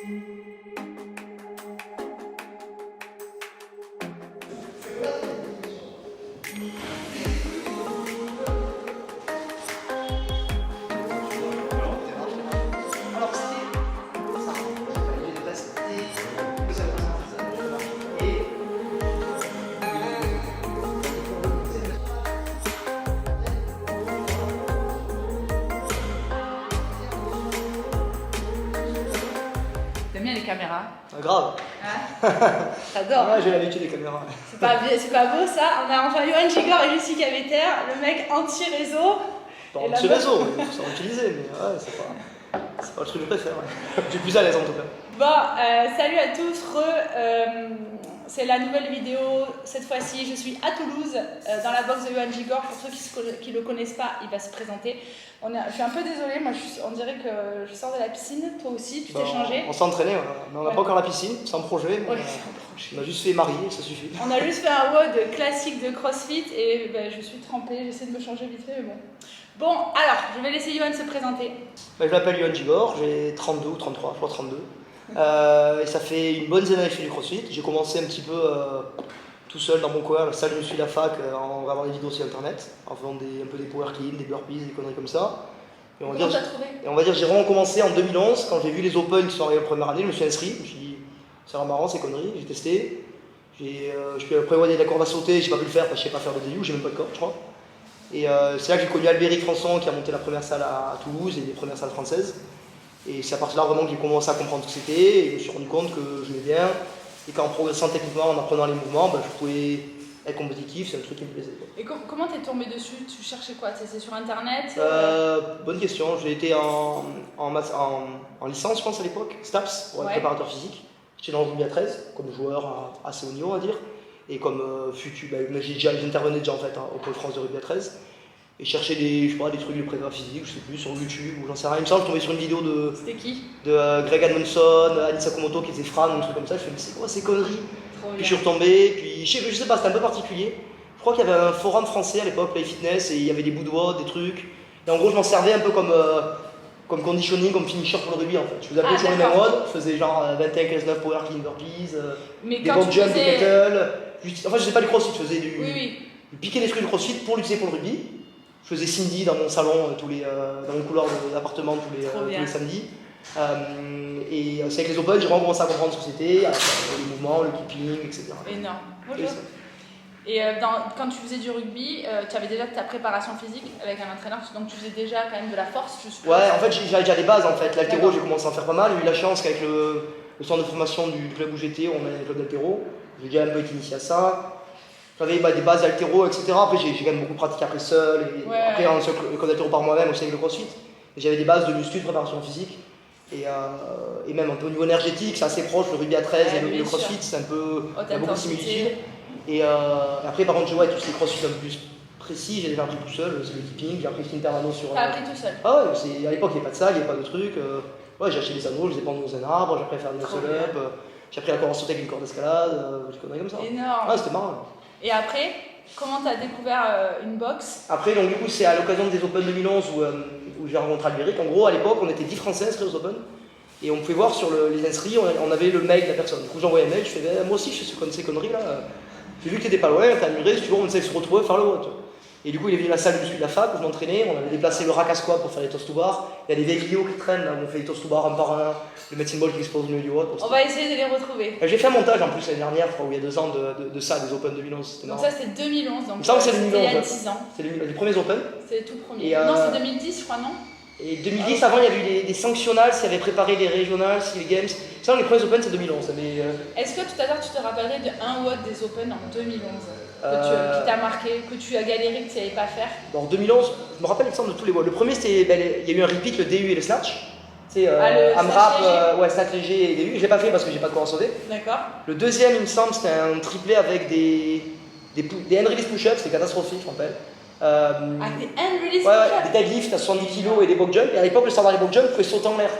T'aimes bien les caméras? Grave. Hein? T'adores. Ouais, j'ai l'habitude des caméras. C'est pas beau ça? On a enfin Johan Gigor et Jessica Vetter, le mec anti-réseau. Pas anti-réseau, il faut s'en utiliser, mais ouais, c'est pas le truc que je préfère. Ouais. Je suis plus à l'aise en tout cas. Bon, salut à tous, c'est la nouvelle vidéo, cette fois-ci je suis à Toulouse, dans la box de Johan Gigor. Pour ceux qui ne le connaissent pas, il va se présenter. Je suis un peu désolée, moi on dirait que je sors de la piscine, toi aussi, tu t'es changé. On s'est entraîné, mais on n'a pas encore la piscine, c'est un projet. Mais on a juste fait marier, ça suffit. On a juste fait un WOD classique de CrossFit et je suis trempée, j'essaie de me changer vite fait, mais bon. Bon, alors, je vais laisser Johan se présenter. Je m'appelle Johan Gigor, j'ai 32 ou 33, je crois 32. Et ça fait une bonne année que je fais du CrossFit. J'ai commencé un petit peu tout seul dans mon coin, à la salle où je suis la fac, en regardant des vidéos sur internet, en faisant un peu des power clean, des burpees, des conneries comme ça. Et Comment t'as trouvé? On va dire j'ai vraiment commencé en 2011, quand j'ai vu les Open qui sont arrivés la première année, je me suis inscrit, je me suis dit c'est vraiment marrant ces conneries, j'ai testé. Je peux prévoir la corde à sauter, j'ai pas pu le faire parce que je sais pas faire de DU, j'ai même pas de corde je crois. Et c'est là que j'ai connu Albéric Françon qui a monté la première salle à Toulouse et les premières salles françaises. Et c'est à partir de là vraiment que j'ai commencé à comprendre ce que c'était et je me suis rendu compte que je l'aimais bien. Et qu'en progressant techniquement, en apprenant les mouvements, je pouvais être compétitif, c'est un truc qui me plaisait. Et comment t'es tombé dessus? Tu cherchais quoi? C'est sur internet? Bonne question, j'ai été en licence je pense à l'époque, STAPS, pour être préparateur physique. J'étais dans le rugby à 13, comme joueur assez haut niveau on va dire. Et comme futur, j'intervenais déjà en fait au Pôle France de rugby à 13. Et chercher des trucs de prépa physique, je sais plus, sur YouTube ou j'en sais rien. Il me semble que je tombais sur une vidéo de. C'était qui? De Greg Edmondson, Annie Sakamoto qui faisait Fran, un truc comme ça. Je me suis dit, mais c'est quoi ces conneries? Puis je suis retombé, puis je sais pas, c'était un peu particulier. Je crois qu'il y avait un forum français à l'époque, Play Fitness, et il y avait des bouts de WOD, des trucs. Et en gros, je m'en servais un peu comme conditioning, comme finisher pour le rugby en fait. Je faisais un peu toujours les mêmes WOD, je faisais genre 21, 15, 9 power clean burpees, des box jump, des kettle. Enfin, je faisais pas du crossfit, je faisais du piquer des trucs de crossfit pour l'utiliser pour le rugby. Je faisais Cindy dans mon salon, dans mon couloir de l'appartement tous les samedis. Et c'est avec les Open, j'ai vraiment commencé à comprendre ce que c'était, les mouvements, le keeping, etc. Énorme. Bonjour. Et quand tu faisais du rugby, tu avais déjà ta préparation physique avec un entraîneur, donc tu faisais déjà quand même de la force, je suppose. Ouais, en fait j'avais déjà des bases en fait. L'haltéro, j'ai commencé à en faire pas mal. J'ai eu la chance qu'avec le centre de formation du club où j'étais, on avait un club d'haltéro. J'ai déjà un peu été initié à ça. J'avais des bases d'haltéro, etc. Après j'ai quand même beaucoup pratiqué après seul, et après un seul club d'haltéro par moi-même aussi avec le CrossFit. Et j'avais des bases de muscu, de préparation physique. Et même un peu au niveau énergétique, c'est assez proche, le rugby à 13 et le CrossFit, c'est un peu. Il y a beaucoup de similitudes. Et après, par contre, tout ce qui est CrossFit un peu plus précis, j'ai déjà appris tout seul, c'est le keeping, j'ai appris Intervano sur. T'as appris tout seul? Ah ouais, à l'époque il n'y avait pas de salle, il n'y avait pas de trucs. Ouais, j'ai acheté des anneaux, je les ai pendus dans un arbre, j'ai appris à faire des muscle-up, j'ai appris à corde à sauter avec une corde d'escalade, des conneries comme ça. Énorme! Ouais, c'était marrant. Et après, comment t'as découvert une boxe? Après, donc du coup, c'est à l'occasion des Open 2011 où j'ai rencontré Albéric. En gros, à l'époque, on était 10 Français inscrits aux Open. Et on pouvait voir sur les inscrits, on avait le mail de la personne. Du coup, j'envoyais un mail, je fais moi aussi, je fais ces conneries là. J'ai vu que t'étais pas loin, t'as admiré, si tu veux, on essaie de se retrouver, faire le WOD. Et du coup, il est venu à la salle de la fac où je m'entraînais, on avait déplacé le rack à squat pour faire les toast to bar. Il y a des vieilles vidéos qui traînent, là, où on fait les toast to bar un par un, le medicine ball qui explose au milieu du WOD. On va essayer de les retrouver. J'ai fait un montage en plus l'année dernière, je crois, où il y a 2 ans de ça, des Open 2011. Donc ça c'était 2011, donc ça, c'est il y a 10 ans. C'est les premiers Open. C'est les tout premiers. Non, c'est 2010, je crois, non? Et 2010, avant, il y avait eu des sanctionnals, qui avaient préparé les régionales, les games. Ça, les premiers Open, c'est 2011. Est-ce que tout à l'heure, tu te rappellerais de un WOD des Open en 2011 qui t'a marqué, que tu as galéré, que tu n'avais pas faire? En 2011, je me rappelle l'exemple de tous les WOD. Le premier, c'était, il y a eu un repeat, le DU et le snatch. C'est AMRAP, snatch léger et DU. Je l'ai pas fait parce que j'ai pas de corps à sauter. D'accord. Le deuxième, il me semble, c'était un triplé avec des hand release push-ups, c'était catastrophique, je me rappelle. Des hand release push-ups? Des deadlifts à 70 kg et des box jumps. Et à l'époque, le standard des box jumps, tu pouvais sauter en l'air.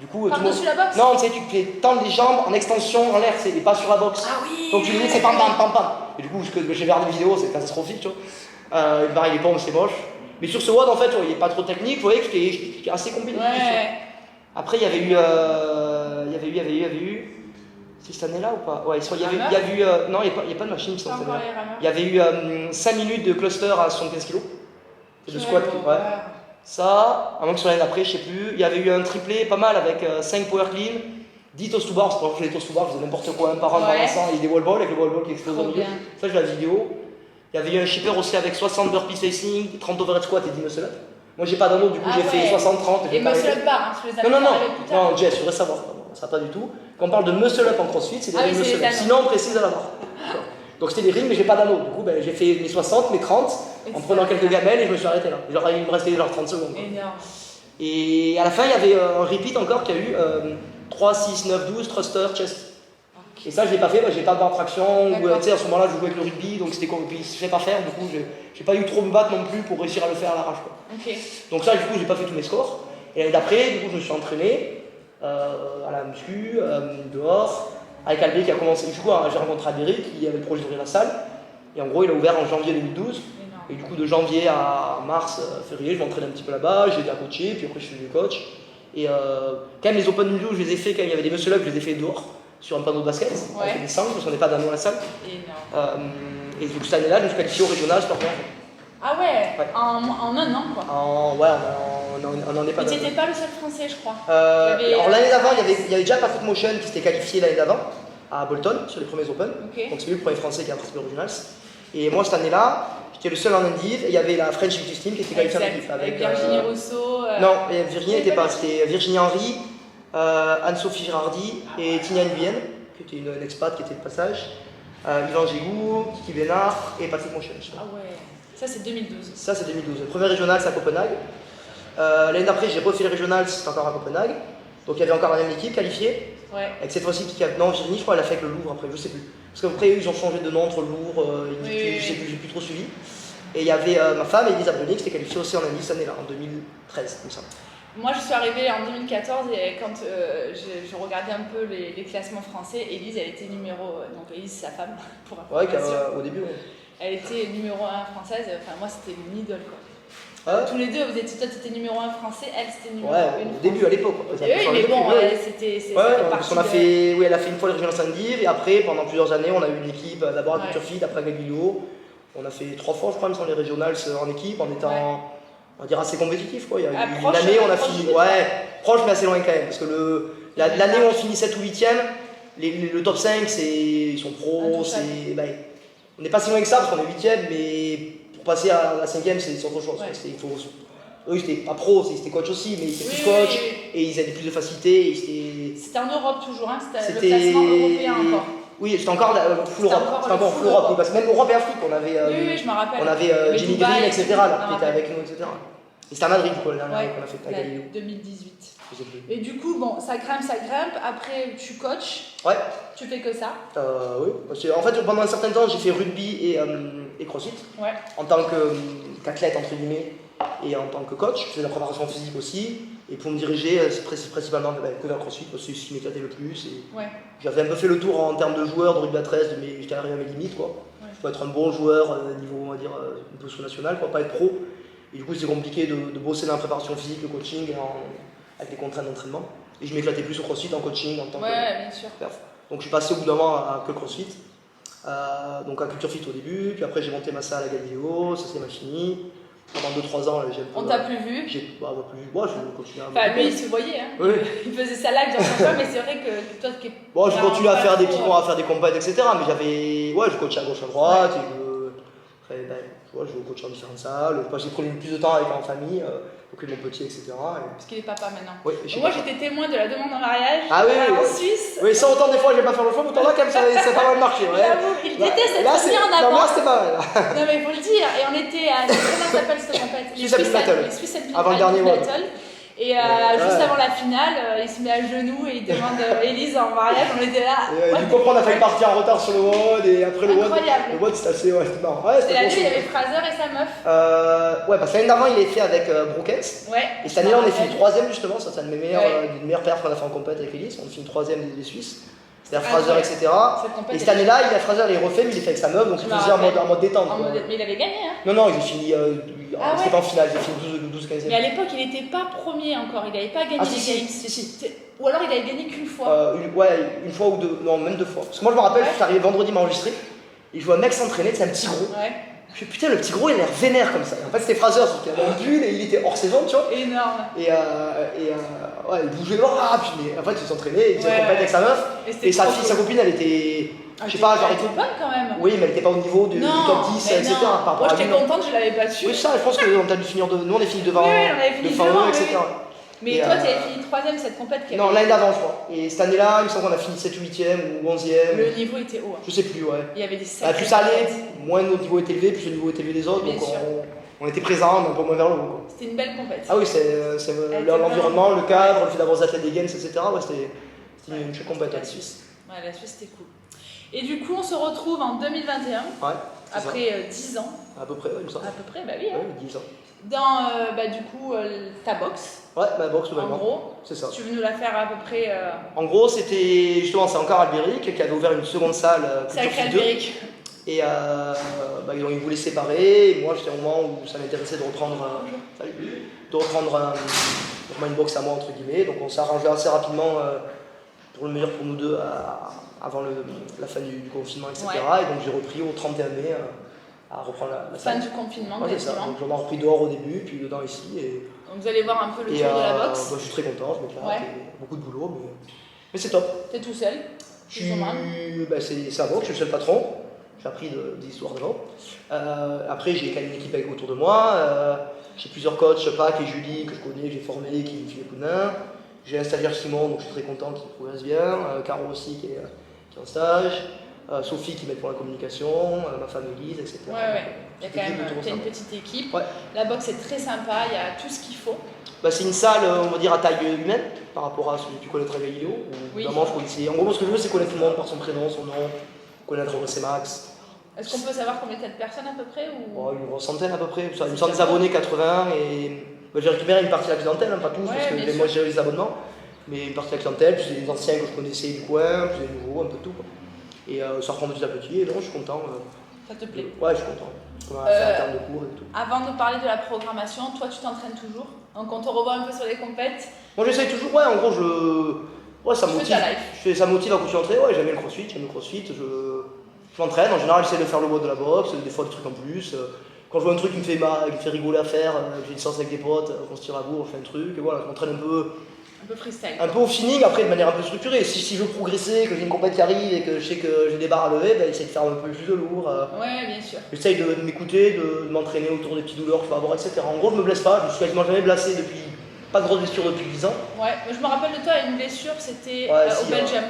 Du coup, par-dessus la boxe? Non, tu sais, tu fais tendre les jambes en extension en l'air, et pas sur la boxe. Ah oui. Donc tu dis c'est pam pam pam pam. Et du coup, j'ai regardé des vidéos, c'est catastrophique, tu vois. Pareil, les pompes, c'est moche. Mais sur ce WOD, en fait, il n'est pas trop technique, vous voyez que c'était assez compétitif. Ouais. Après, il y avait eu il y avait eu. C'est cette année-là ou pas? Ouais, il y avait eu. Non, il n'y a pas de machine cette année-là. Il y avait eu 5 minutes de cluster à 75 kg. De squat, ouais. Ça, à moins que sur l'année d'après, je sais plus. Il y avait eu un triplé pas mal avec 5 power clean, 10 toast to bar. C'est pas que je faisais toast to bar, je faisais n'importe quoi, un par un, balançant, et des wall balls avec le wall ball qui explose au milieu. Ça, j'ai la vidéo. Il y avait eu un shipper aussi avec 60 burpees facing, 30 overhead squat et 10 muscle up. Moi, j'ai pas d'anneau, du coup, j'ai fait 60-30. Et muscle up bar, tu les as Non, Jess, je voudrais savoir. Ça pas du tout. Quand on parle de muscle up en crossfit, c'est des rings muscle up. Sinon, on précise à la barre. Donc c'était des rings, mais j'ai pas d'anneau. Du coup, j'ai fait mes 60, mes 30, en prenant quelques gamelles et je me suis arrêté là. Genre, il me restait genre 30 secondes. Énorme. Et à la fin, il y avait un repeat encore qui a eu 3, 6, 9, 12, thruster, chest. Et ça, je l'ai pas fait, j'ai pas de barre de traction. Tu sais, à ce moment-là, je jouais avec le rugby, donc c'était quoi. Puis je sais pas faire, du coup, j'ai pas eu trop me battre non plus pour réussir à le faire à l'arrache. Donc ça, du coup, j'ai pas fait tous mes scores. Et l'année d'après, du coup, je me suis entraîné à la muscu, dehors, avec Albé qui a commencé. Du coup, j'ai rencontré Albéric qui avait le projet d'ouvrir la salle. Et en gros, il a ouvert en janvier 2012. Et du coup, de janvier à mars, février, je m'entraînais un petit peu là-bas, j'ai été à coacher, puis après je suis devenu coach. Et quand même, les open nudo, je les ai fait quand il y avait des muscle up, je les ai fait dehors, sur un panneau de basket, avec des sangles, parce qu'on n'est pas d'anneau à la salle. Et donc cette année-là, je me suis qualifié au régional, sport. Ah ouais, en un an quoi. On n'en est pas. Mais tu n'étais pas le seul français, je crois. Alors l'année d'avant, il y avait déjà Patrick Motion qui s'était qualifié l'année d'avant, à Bolton, sur les premiers Open. Donc c'est lui le premier français qui a participé au régional. Et moi cette année-là, j'étais le seul en Indiv, et il y avait la French Executive Team qui était qualifiée en équipe. Avec Virginie Rousseau. Non, Virginie n'était pas, c'était Virginie Henry, Anne-Sophie Girardi et Tina Nguyen, qui était une expat qui était de passage, Yvan Gégou, Kiki Bénard et Patrick Monchen. Ah ouais, ça c'est 2012. Ça c'est 2012. Le premier régional c'est à Copenhague. L'année d'après j'ai refait le régional, c'était encore à Copenhague. Donc il y avait encore la même équipe qualifiée. Avec cette fois-ci, non, Virginie, je crois qu'elle a fait avec le Louvre après, je sais plus. Parce qu'après, ils ont changé de nom entre le Louvre, je sais plus, j'ai plus trop suivi. Et il y avait ma femme, Elisa Brunier, qui s'était qualifiée aussi en Indiv cette année-là, en 2013, comme ça. Moi, je suis arrivée en 2014 et quand je regardais un peu les classements français, Elise, elle était numéro. Donc, Elise, sa femme, pour au début, elle était numéro 1 française, enfin, moi, c'était mon idole, quoi. Tous les deux, toi t'étais numéro 1 français, elle c'était numéro 1 au début à l'époque. Oui, mais bon, c'était parce qu'on a fait, elle a fait une fois le régional Saint-Div et après pendant plusieurs années on a eu une équipe, d'abord à Culture Fit, après à Gaglio. On a fait 3 fois je crois, les régionales en équipe en étant, on va dire, assez compétitif quoi. Il y a eu une année on a fini, proche mais assez loin quand même, parce que l'année où on finit 7 ou 8ème, le top 5 ils sont pros, on n'est pas si loin que ça parce qu'on est 8ème, mais pour passer à la 5ème, c'est autre chose. Eux, ils étaient pas pros, ils étaient coach aussi, mais ils étaient plus coach et ils avaient plus de facilité. C'était en Europe toujours, hein, c'était le classement européen encore. Oui, c'était encore full Europe. C'était encore full Europe, parce que même Europe et Afrique, on avait, je me rappelle. On avait Jimmy Green, etc. qui était avec nous, etc. Et c'était à Madrid, quoi, la dernière qu'on a fait à Galileo. 2018. Et du coup, bon, ça grimpe. Après, tu coaches. Ouais. Tu fais que ça. Oui. En fait, pendant un certain temps, j'ai fait rugby et crossfit. Ouais. En tant qu'athlète, entre guillemets, et en tant que coach. Je faisais de la préparation physique aussi. Et pour me diriger, c'est principalement que vers le crossfit, parce que c'est ce qui m'éclatait le plus. J'avais un peu fait le tour en termes de joueurs de rugby à 13, j'étais arrivé à mes limites, quoi. Je peux être un bon joueur, niveau, on va dire, un peu sous-national, pas être pro. Et du coup, c'est compliqué de bosser dans la préparation physique, le coaching, avec les contraintes d'entraînement. Et je m'éclatais plus au crossfit, en coaching, en tant que bien sûr. Donc je suis passé au bout d'un moment à que le crossfit. Donc à Culture Fit au début, puis après j'ai monté ma salle à Galileo, ça c'est mal fini. Pendant 2-3 ans, j'ai un peu. On t'a plus vu? Je continue à. Enfin, lui, il se voyait, hein. Oui. Il faisait sa live dans son coin, mais c'est vrai que toi qui. Bon, je continue à faire des petits points, à faire des compètes, etc. Mais j'avais. Je coachais à gauche, à droite, et je joue au coach en différentes salles. J'ai pris plus de temps avec en famille, m'occuper de mon petit, etc. Parce qu'il est papa maintenant. Oui, moi, j'étais témoin de la demande en mariage en Suisse. Oui, ça autant des fois, je vais pas faire le choix, mais autant là, quand même, ça a pas mal marché. J'avoue, il déteste être mis en avant. Non, moi, c'était pas mal. Non, mais il faut le dire. Et on était à. Comment ça s'appelle cette compète? Les Swiss avant le dernier Battle. Et juste avant la finale, il se met à genoux et il demande Elise en mariage. On était là. Du coup, on a failli partir en retard sur le WOD et après le WOD, c'était assez marrant. Et la nuit, il y avait Fraser et sa meuf. Parce que l'année d'avant, il est fait avec Brookens. Et cette année-là, on est fini 3ème justement. Ça, c'est une des meilleures perfs qu'on a fait en compète avec Elise. On est fini 3ème des Suisses. C'est-à-dire Fraser, etc. Et cette année-là, Fraser, il est refait, mais il est fait avec sa meuf, donc il faisait en mode détente. Mais il avait gagné, hein? Non, j'ai fini. C'était pas en finale, j'ai fini 12-15e. Mais à l'époque, il n'était pas premier encore, il n'avait pas gagné les Games. Si. Ou alors il avait gagné qu'une fois. Une fois ou deux, non, même 2 fois. Parce que moi je me rappelle, je suis arrivé vendredi m'enregistrer, et je vois un mec s'entraîner, c'est un petit gros. Ouais. Je me suis dit, putain, le petit gros il a l'air vénère comme ça. Et en fait, c'était Fraser, il avait un pull et il était hors saison, tu vois. Énorme. Ouais, il bougeait, mais en fait, il s'entraînait, il faisait compète avec sa meuf. Et sa copine, elle était. Je sais pas, genre. Elle était bonne quand même. Oui, mais elle était pas au niveau du top 10, etc. Moi j'étais contente, je l'avais battu. Oui, ça, je pense qu'on a dû finir nous on est fini devant. Oui, on avait fini devant, etc. Mais toi, tu avais fini 3ème cette compète qui avait... Non, l'année d'avant, je crois. Et cette année-là, il me semble qu'on a fini 7 ou 8ème ou 11ème. Le niveau était haut. Je sais plus, ouais. Il y avait des plus ça allait, moins notre niveau était élevé, plus le niveau était élevé des autres. Bien donc sûr. on était présents, mais un peu moins vers le haut. C'était une belle compète. Ah oui, c'est l'environnement, le cadre, le fait d'avoir des athlètes des games, etc. Ouais, c'était une chouette compète. La Suisse. Ouais, la Suisse, c'était cool. Et du coup, on se retrouve en 2021. Ouais. Après 10 ans. À peu près, ouais, il me semble. À peu près, bah oui. Hein. Ouais, 10 ans. Dans, du coup, ta boxe. Ouais, ma boxe, nouvellement. En gros, c'est ça. Tu veux nous la faire à peu près. En gros, c'était justement, c'est encore Albéric qui avait ouvert une seconde salle. Sacré Albéric. Et ils voulaient se séparer. Et moi, j'étais au moment où ça m'intéressait de reprendre, une boxe à moi, entre guillemets. Donc, on s'est arrangé assez rapidement pour le meilleur pour nous deux avant la fin du confinement, etc. Ouais. Et donc, j'ai repris au 31 mai à reprendre la fin salle. du confinement, ouais, c'est ça. Donc, j'en ai repris dehors au début, puis dedans ici. Donc, vous allez voir un peu le tour de la boxe. Je suis très content, je m'éclate. Ouais. Beaucoup de boulot, mais c'est top. T'es tout seul? C'est un box, je suis le seul patron. J'ai appris des histoires de après, j'ai quand même une équipe avec autour de moi. J'ai plusieurs coachs, Pac et Julie, que je connais, que j'ai formé, qui me filent les coups de main. J'ai un stagiaire Simon, donc je suis très content qu'il progresse bien. Caro aussi, qui est en stage. Sophie qui m'aide pour la communication. Ma femme Elise, etc. Ouais. Il y a quand même une petite équipe. Ouais. La boxe est très sympa, il y a tout ce qu'il faut. C'est une salle, on va dire, à taille humaine, par rapport à celui que tu connaîtrais Galileo. Oui. Vraiment, en gros, ce que je veux, c'est connaître tout le monde par son prénom, son nom, connaître ses max. Est-ce qu'on peut savoir combien t'as de personnes à peu près ou... Une grosse centaine à peu près. Une centaine d'abonnés, 80. Et j'ai récupéré une partie de la clientèle, pas tous, parce que moi j'ai les abonnements. Mais une partie de la clientèle, puis des anciens que je connaissais du coin, puis des nouveaux, un peu tout. Et ça reprend petit à petit, et non, je suis content. Ça te plaît? Ouais, je suis content. On a fait un terme de cours et tout. Avant de parler de la programmation, toi tu t'entraînes toujours? Donc on te revoit un peu sur les compètes? Moi j'essaye toujours, en gros, ça me motive. Ça me motive à continuer à entraîner, j'aime bien le crossfit, je m'entraîne, en général j'essaie de faire le WOD de la boxe, des fois des trucs en plus. Quand je vois un truc qui me fait rigoler à faire, j'ai une séance avec des potes, on se tire à bout, on fait un truc, et voilà, je m'entraîne un peu freestyle. Un peu au feeling, après de manière un peu structurée. Si je veux progresser, que j'ai une compète qui arrive et que je sais que j'ai des barres à lever, j'essaie de faire un peu plus de lourd. Ouais, bien sûr. J'essaye de m'écouter, de m'entraîner autour des petites douleurs que je peux avoir, etc. En gros, je me blesse pas, je me suis quasiment jamais blessé depuis. Pas de grosse blessure depuis 10 ans. Ouais, je me rappelle de toi, une blessure, c'était au Belgium.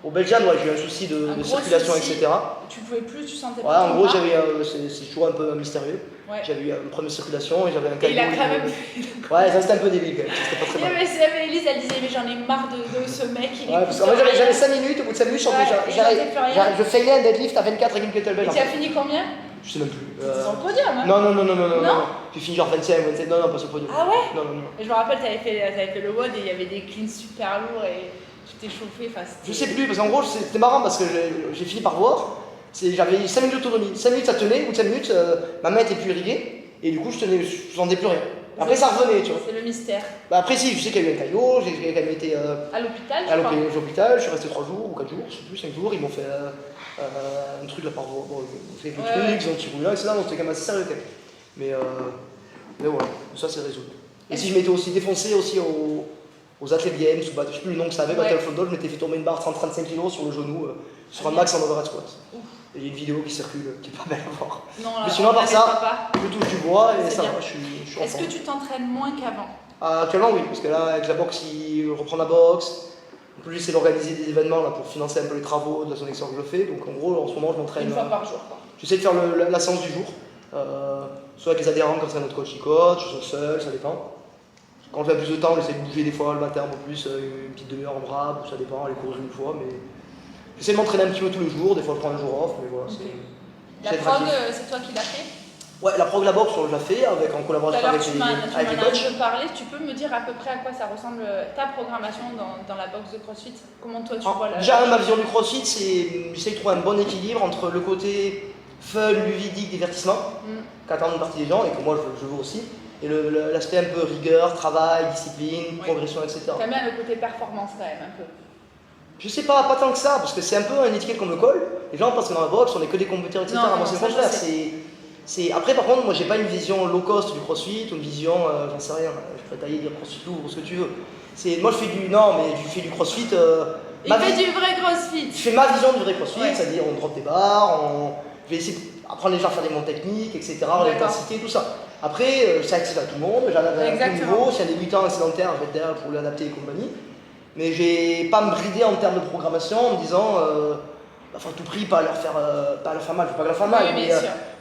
Au Belgium, j'ai eu un souci de circulation, etc. Tu pouvais plus, tu sentais pas. Ouais, en gros, c'est toujours un peu mystérieux. Ouais. J'avais eu un problème de circulation et j'avais un caillot. Et il a quand même. Ouais, ça c'était un peu débile quand même. C'était pas très mal. Mais Elise, elle disait, mais j'en ai marre de ce mec. Parce que moi j'avais 5 minutes, au bout de 5 minutes, je faisais un deadlift à 24 avec une kettlebell. Et tu as fini combien? Je sais même plus. C'était sur le podium, hein? Non. J'ai fini genre 25, 27, non, pas sur le podium. Ah ouais? Non. Et je me rappelle, t'avais fait le WOD et il y avait des cleans super lourds et tu t'es chauffé. Je sais plus, parce qu'en gros, c'était marrant parce que j'ai fini par voir. J'avais 5 minutes d'autonomie. 5 minutes ça tenait, au bout de 5 minutes, ma main était plus irriguée et du coup, je sentais plus rien. Après, ça revenait, tu vois. C'est le mystère. Après, si, je sais qu'il y a eu un caillot, j'ai quand même été à l'hôpital. À l'hôpital, je suis resté 3 jours ou 4 jours, je sais plus, 5 jours. Ils m'ont fait un truc là par jour. Bon, ils ont fait des trucs, ils ont tiré là, etc. Donc c'était quand même assez sérieux quand même. Mais voilà, ça c'est résolu. Et si je m'étais aussi défoncé aussi aux athlètes games, je sais plus le nom que ça avait, Battle Football, je m'étais fait tomber une barre 30-35 kg sur le genou, sur un max en overhead squat. Et il y a une vidéo qui circule, qui est pas belle à voir. Non, mais sinon, à part ça, je touche du bois et ça va, je suis Est-ce que tu t'entraînes moins qu'avant? Actuellement, oui, parce que là, avec la boxe, il reprend la boxe. En plus, j'essaie d'organiser des événements là, pour financer un peu les travaux de la zone externe que je fais. Donc, en gros, en ce moment, je m'entraîne. Une fois par jour, quoi. J'essaie de faire la séance du jour. Soit avec les adhérents, comme ça, notre coach qui coach, soit seul, ça dépend. Quand j'ai plus de temps, j'essaie de bouger des fois le matin un peu plus, une petite demi-heure en bras, ça dépend, aller courir une fois. Mais j'essaie de m'entraîner un petit peu tous les jours, des fois je prends un jour off, mais voilà. Okay. La prog, c'est toi qui l'as fait? Ouais, la prog, la boxe, on l'a fait en collaboration avec les coachs. Tu parler, tu peux me dire à peu près à quoi ça ressemble ta programmation dans la boxe de CrossFit? Comment toi tu vois la... Déjà, ma vision du CrossFit, c'est j'essaie de trouver un bon équilibre entre le côté fun, ludique, divertissement, qu'attendent une partie des gens et que moi je veux aussi. Et l'aspect un peu rigueur, travail, discipline, progression, etc. T'aimes bien le côté performance quand même, un peu. Je sais pas tant que ça, parce que c'est un peu une étiquette qu'on me colle. Les gens pensent que dans la boxe, on est que des compétiteurs, etc. Moi, c'est le contraire. Après, par contre, moi, j'ai pas une vision low cost du crossfit, ou une vision, j'en sais rien, je peux tailler, dire crossfit ou ce que tu veux. Moi, je fais du crossfit. Il fait du vrai crossfit. Je fais ma vision du vrai crossfit, c'est-à-dire on drop des barres, je vais essayer d'apprendre les gens à faire des montes techniques, etc., l'intensité, tout ça. Après, c'est accessible à tout le monde, j'en avais un peu niveau, si un débutant sédentaire, je vais être derrière pour lui adapter et compagnie. Mais je vais pas me brider en termes de programmation en me disant, faut à tout prix pas leur faire mal, je veux pas leur faire mal, mais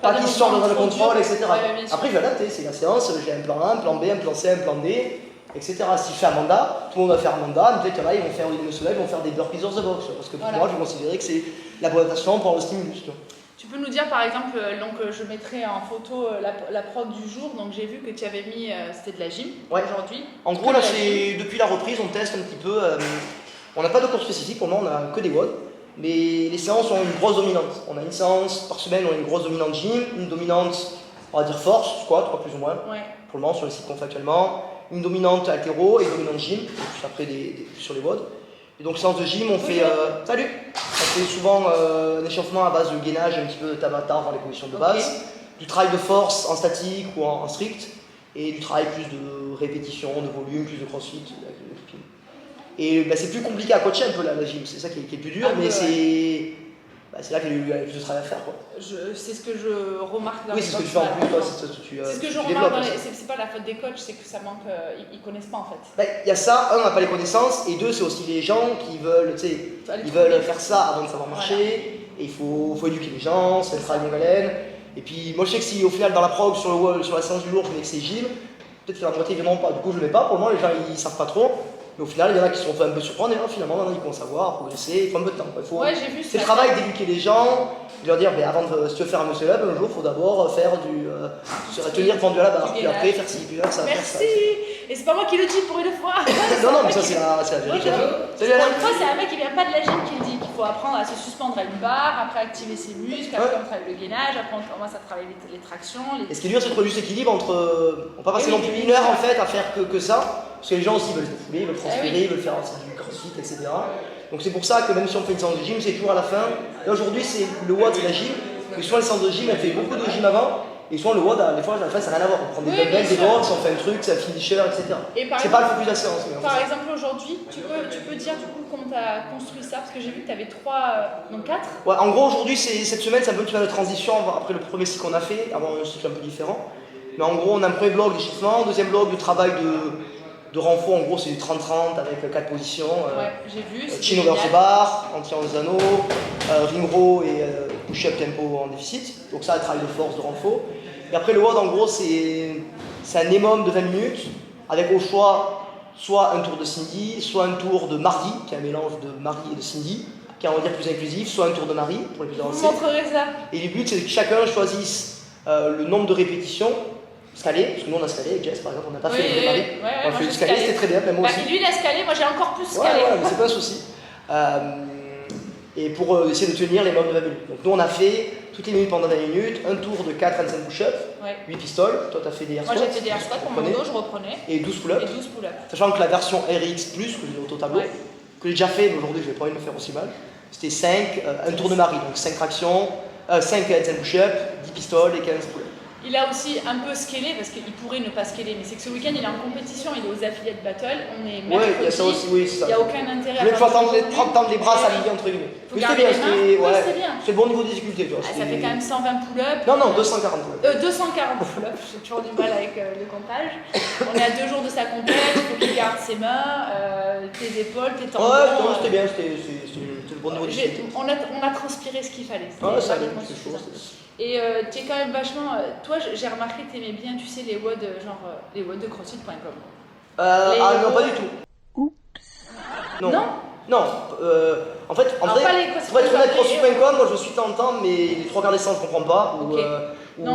pas qu'ils sortent dans le contrôle, etc. Après, je vais adapter, c'est la séance, j'ai un plan A, un plan B, un plan C, un plan D, etc. Si je fais un mandat, tout le monde va faire un mandat, peut-être qu'il y en a, ils vont faire une muscle, ils vont faire des burpees hors the box, parce que pour moi, je vais considérer que c'est la bonne adaptation pour le stimulus. Tu peux nous dire par exemple, donc je mettrai en photo la prod du jour, donc j'ai vu que tu avais mis, c'était de la gym aujourd'hui. En gros, là, depuis la reprise, on teste un petit peu, on n'a pas de cours spécifique, pour le moment, on a que des WOD, mais les séances ont une grosse dominante. On a une séance par semaine, on a une grosse dominante gym, une dominante, on va dire force, squat, quoi, plus ou moins, pour le moment, sur les sites qu'on fait actuellement, une dominante haltéro et une dominante gym, et puis après sur les WOD. Et donc séance de gym, on fait souvent un échauffement à base de gainage, un petit peu de tabata dans les positions de base, du travail de force en statique ou en strict, et du travail plus de répétition, de volume, plus de crossfit. Et c'est plus compliqué à coacher un peu la gym, c'est ça qui est plus dur, mais c'est là qu'il y a le plus de travail à faire. C'est ce que je remarque dans les c'est ce que tu fais en plus, toi, c'est ce que je remarque c'est pas la faute des coachs, c'est que ça manque, ils connaissent pas en fait. Il y a ça, un, on n'a pas les connaissances, et deux, c'est aussi les gens qui veulent, veulent faire ça avant de savoir marcher, et il faut éduquer les gens, c'est le travail de longue haleine. Et puis moi je sais que si au final dans la prog sur la séance du lourd je mets que c'est gym, peut-être que la moitié ne viendront pas, du coup je le mets pas, pour le moment les gens ils savent pas trop. Mais au final, il y en a qui se sont fait un peu surprendre et là, finalement, ils commencent à voir, à progresser, il faut un peu de temps. J'ai vu c'est le travail d'éduquer les gens, de leur dire, si tu veux faire un muscle up, un jour, il faut d'abord faire tenir pendu à la barre, puis après faire ci, puis faire ça. Merci. Et c'est pas moi qui le dis pour une fois. non, mais ça, c'est la vérité. Pour une fois, c'est un mec qui vient pas de la gym qui le dit, qu'il faut apprendre à se suspendre à une barre, après activer ses muscles, après on travaille le gainage, après on commence à travailler les tractions. Et ce qui est dur, c'est de trouver juste équilibre entre. On va pas passer non plus 1 heure en fait à faire que ça. Parce que les gens aussi veulent se fouler, veulent transpirer, ils veulent faire du crossfit, etc. Donc c'est pour ça que même si on fait une séance de gym, c'est toujours à la fin. Là aujourd'hui, c'est le WOD, c'est la gym. Mais souvent, les séances de gym, elle fait beaucoup de gym avant. Et souvent, le WOD, des fois, à la fin, ça n'a rien à voir. On prend des dumbbells, des box, on fait un truc, c'est un finisher, etc. C'est pas le focus de la séance. Par exemple, aujourd'hui, tu peux dire du coup comment tu as construit ça. Parce que j'ai vu que tu avais 4. Ouais, en gros, aujourd'hui, cette semaine, c'est un peu une semaine de transition après le premier cycle qu'on a fait, avant un cycle un peu différent. Mais en gros, on a un premier bloc d'échauffement, deuxième bloc de travail de renfort, en gros c'est du 30-30 avec 4 positions. J'ai vu. Chin over the bar, anti-hands anneaux, ring row et push-up tempo en déficit. Donc ça, le travail de force, de renfort. Et après le WOD, en gros, c'est un minimum de 20 minutes avec au choix soit un tour de Cindy, soit un tour de Mardi, qui est un mélange de Marie et de Cindy, qui est on va dire plus inclusif, soit un tour de Marie pour les plus avancés. Vous montrerez ça. Et le but, c'est que chacun choisisse le nombre de répétitions. Scalé, parce que nous on a scalé avec Jess par exemple, on n'a pas fait le Marie. On a fait du scalé, c'était très bien, même moi aussi. Lui il a scalé, moi j'ai encore plus scalé. Mais c'est pas un souci. Et pour essayer de tenir les membres de 20 minutes. Donc nous on a fait toutes les minutes pendant 20 minutes, un tour de 4 handstand push-up, 8 pistoles, toi tu as fait des air squats. Moi j'ai fait des air squats pour mon dos, je reprenais. Et 12 pull-ups. Sachant que la version RX+, que j'ai au tableau, que j'ai déjà fait, mais aujourd'hui je vais pas envie de me faire aussi mal, c'était 5, un tour de Marie, donc 5 tractions, 5 handstand push-up, 10 pistoles et 15 pull-ups. Il a aussi un peu scalé parce qu'il pourrait ne pas scaler, mais c'est que ce week-end il est en compétition, il est aux affiliates battle, on est mercredi, il y a ça aussi, oui, c'est ça. Il n'y a aucun intérêt à faire tendre les bras, s'aligner entre guillemets. C'était bien, c'est le bon niveau de difficulté. Tu vois, ça fait quand même 120 pull-ups. Non, 240 pull-ups. 240 pull-ups, j'ai toujours du mal avec le comptage. On est à 2 jours de sa compète, il faut qu'il garde ses mains, tes épaules, tes tendons. Ouais, c'était bien, c'était le bon niveau de difficulté. On a transpiré ce qu'il fallait. Ça allait, c'est chaud. Et tu es quand même vachement. Toi, j'ai remarqué que tu aimais bien, tu sais, les WOD, les WOD de CrossFit.com. Non, pas du tout. Oups. Non. En fait, pour être honnête, CrossFit.com, moi je suis tentant, mais les 3 quarts des séances, je comprends pas, ou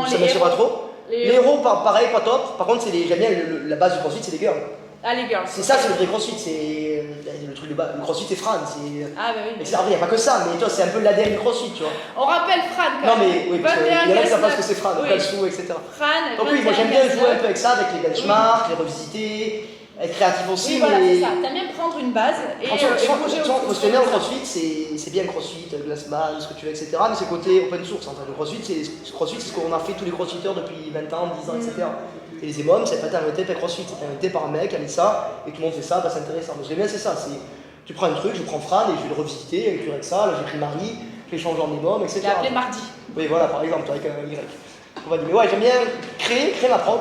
ça m'attire pas trop. Les héros, pareil, pas top. Par contre, j'aime bien la base du CrossFit, c'est les girls. Ah, les girls. C'est ça, c'est le vrai CrossFit. le truc de base. Le crossfit, c'est Fran. Ah, bah oui. Mais après, il n'y a pas que ça, mais toi, c'est un peu l'ADN du crossfit, tu vois. On rappelle Fran quand Non, même. mais oui, parce qu'il y en a qui ne savent pas ce que c'est Fran, Oui. Kalsou, etc. Fran, Donc, oui, moi j'aime bien jouer un peu avec ça, avec les benchmarks, les revisiter, être créatif aussi. Oui, voilà, mais... c'est ça. T'aimes bien prendre une base et bouger ce que j'aime bien au crossfit, c'est bien le crossfit, glass band, ce que tu veux, etc. Mais c'est le côté open source. En fait. Le crossfit, c'est ce qu'on a fait tous les crossfitters depuis 20 ans, 10 ans, etc. Et les EMOM, c'est pas été inventé par crossfit, c'est inventé par un mec qui a mis ça, et tout le monde fait ça, bah, c'est intéressant. Mais ce que j'aime bien, c'est ça. Tu prends un truc, je prends Fran et je vais le revisiter avec avec ça. Là, j'ai pris Marie, je l'ai changé en EMOM, etc. Je l'ai appelé mardi. Oui, voilà, par exemple, avec un Y. On va dire, mais ouais, j'aime bien créer ma prog.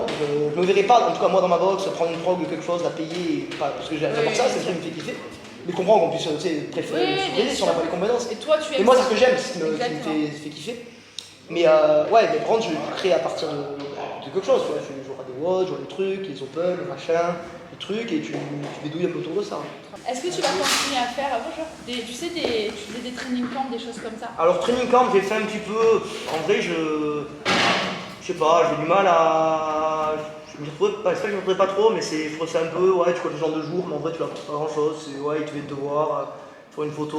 Je me verrai pas, en tout cas moi dans ma box, prendre une prog ou quelque chose, la payer, parce que j'adore ça, c'est ce qui me fait kiffer. Mais comprendre qu'on puisse préférer si on n'a pas les compétences. Et toi, tu aimes et moi, c'est ça. ce que j'aime, c'est ce qui me fait kiffer. Mais ouais, mais par contre, je crée à partir de quelque chose. Tu vois, je jouerai des watts, je vois des trucs, les open, le machin, les trucs, et tu bidouilles un peu autour de ça. Est-ce que tu vas continuer à faire tu faisais des training camps, des choses comme ça? Alors, training camp, j'ai fait un petit peu. En vrai, je sais pas, j'ai du mal à. Je me retrouvais pas trop, mais je trouve c'est un peu, ouais, tu vois le genre de jour, mais en vrai, tu vas pas grand chose. Ouais, il te fait devoir faire une photo.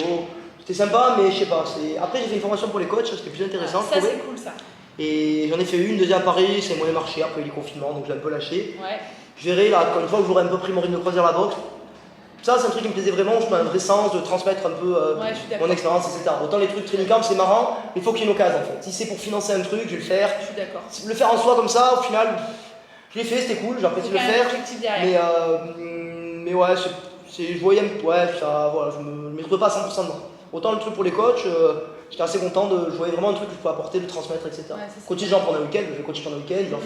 C'était sympa, mais je sais pas. Après, j'ai fait une formation pour les coachs, c'était plus intéressant. Ça, c'est cool ça. Et j'en ai fait une, deuxième à Paris, c'est moyen marché, après les confinements, donc j'ai un peu lâché. Ouais. Je verrai, là, une fois que j'aurai un peu pris mon rythme de croisière à la boxe, ça c'est un truc qui me plaisait vraiment, je mets un vrai sens de transmettre un peu mon expérience, etc. Autant les trucs training camp c'est marrant, mais il faut qu'il y ait une occasion en fait. Si c'est pour financer un truc, je vais le faire. Je suis d'accord. Le faire en soi comme ça, au final, je l'ai fait, c'était cool, j'ai apprécié de le faire. Mais ouais, je voyais, ouais, ça, voilà, je me retrouvais pas à 100% dedans. Autant le truc pour les coachs, j'étais assez content je voyais vraiment un truc que je pouvais apporter, de transmettre, etc. Coacher les gens pendant un week-end, je vais coacher pendant un week-end, je vais leur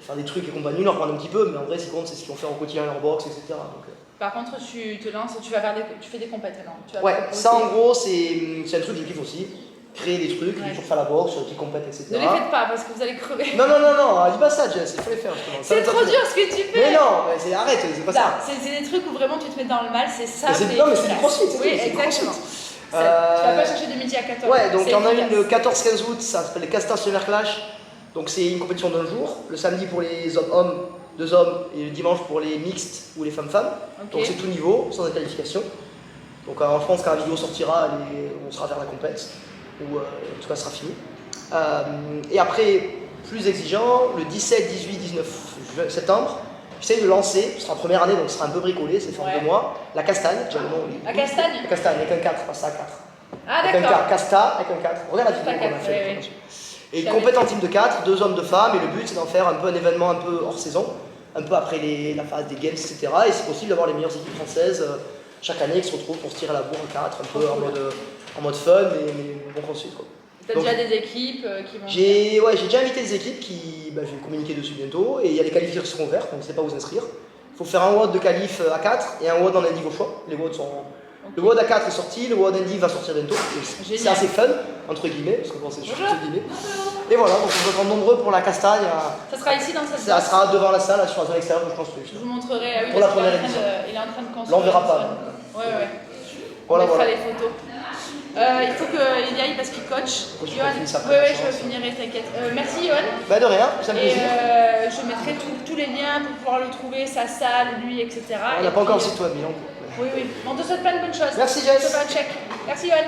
faire des trucs et compagnie, leur prendre un petit peu, mais en vrai, ce qui compte, c'est ce qu'ils vont faire au quotidien dans leur box, etc. Donc, par contre, tu te lances, tu fais des compètes maintenant. Ouais, ça en gros, c'est un truc que je kiffe aussi. Créer des trucs, pour faire la boxe, des compètes, etc. Ne les faites pas parce que vous allez crever. Non, dis pas ça, Jess, il faut les faire justement. C'est trop dur ce que tu fais. Mais non, arrête, c'est pas ça. C'est des trucs où vraiment tu te mets dans le mal, c'est ça. Non, mais c'est du crossfit, c'est oui, exactement. Tu vas pas chercher de midi à 14h. Ouais, donc il y en a une le 14-15 août, ça s'appelle les Casta Summer Clash. Donc c'est une compétition d'un jour, le samedi pour les hommes, 2 hommes, et le dimanche pour les mixtes ou les femmes-femmes. Okay. Donc c'est tout niveau, sans qualification. Donc je pense quand la vidéo sortira, on sera vers la compète, ou en tout cas, ce sera fini. Et après, plus exigeant, le 17, 18, 19 septembre, j'essaye de lancer, ce sera la première année, donc ce sera un peu bricolé, c'est fait en 2 mois, la castagne. La castagne. La castagne, avec un 4, pas ça, 4. Ah d'accord. Avec un casta, avec un 4. Regarde la vidéo qu'on a fait. Et une compète en team de 4, 2 hommes, 2 femmes, et le but c'est d'en faire un peu un événement un peu hors saison, un peu après la phase des games, etc. Et c'est possible d'avoir les meilleures équipes françaises chaque année qui se retrouvent pour se tirer la bourre en 4, un peu en mode fun, mais bon concept quoi. T'as déjà des équipes qui vont... J'ai déjà invité des équipes qui, je vais communiquer dessus bientôt, et il y a des qualifiés qui seront ouverts, donc ne sais pas où s'inscrire. Il faut faire un WOD de qualif à 4 et un WOD en Indie au choix. Les WOD sont... Okay. Le WOD à 4 est sorti, le WOD Indie va sortir bientôt. C'est assez fun, entre guillemets, parce que bon, c'est juste entre guillemets. Et voilà, donc on va être nombreux pour la castagne. Ça sera ici dans cette Ça sera devant la salle, sur la zone extérieure, je pense. Je vous montrerai, pour la première édition. Il est en train de construire. Là, on verra pas. Ouais. Voilà, on mettra les photos. Il faut qu'il y aille parce qu'il coach. Johan, je finirai, t'inquiète. Merci Johan. De rien, ça me plaisir. Je mettrai tous les liens pour pouvoir le trouver, sa salle, lui, etc. On n'a pas encore le site web, mais non. Oui. On te souhaite plein de bonnes choses. Merci Jess. Je te fais un check. Merci Johan.